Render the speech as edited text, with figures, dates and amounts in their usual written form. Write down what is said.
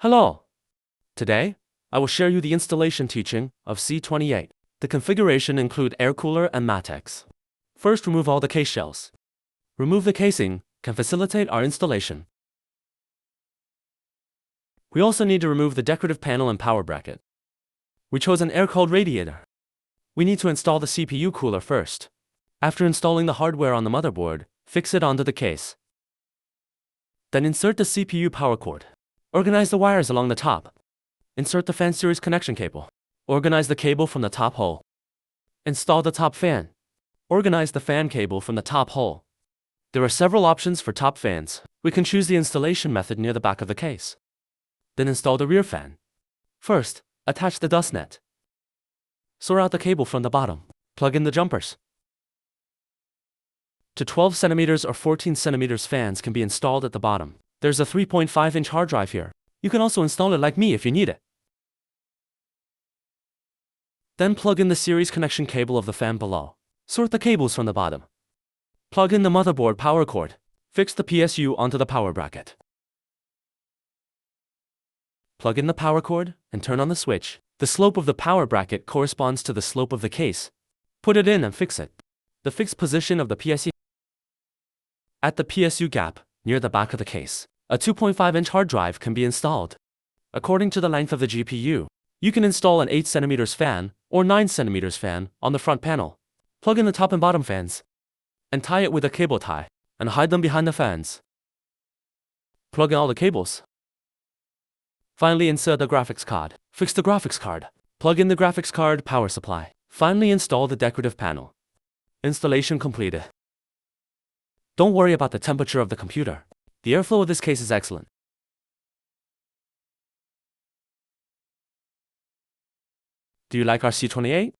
Hello. Today, I will share you the installation teaching of C28. The configuration include air cooler and MATX. First, remove all the case shells. Remove the casing can facilitate our installation. We also need to remove the decorative panel and power bracket. We chose an air-cooled radiator. We need to install the CPU cooler first. After installing the hardware on the motherboard, fix it onto the case. Then insert the CPU power cord. Organize the wires along the top. Insert the fan series connection cable. Organize the cable from the top hole. Install the top fan. Organize the fan cable from the top hole. There are several options for top fans. We can choose the installation method near the back of the case. Then install the rear fan. First, attach the dust net. Sort out the cable from the bottom. Plug in the jumpers. To 12 cm or 14 cm fans can be installed at the bottom. There's a 3.5-inch hard drive here. You can also install it like me if you need it. Then plug in the series connection cable of the fan below. Sort the cables from the bottom. Plug in the motherboard power cord. Fix the PSU onto the power bracket. Plug in the power cord and turn on the switch. The slope of the power bracket corresponds to the slope of the case. Put it in and fix it. The fixed position of the PSU at the PSU gap near the back of the case. A 2.5-inch hard drive can be installed. According to the length of the GPU, you can install an 8 cm fan or 9 cm fan on the front panel. Plug in the top and bottom fans and tie it with a cable tie and hide them behind the fans. Plug in all the cables. Finally, insert the graphics card. Fix the graphics card. Plug in the graphics card power supply. Finally, install the decorative panel. Installation completed. Don't worry about the temperature of the computer. The airflow of this case is excellent. Do you like our C28?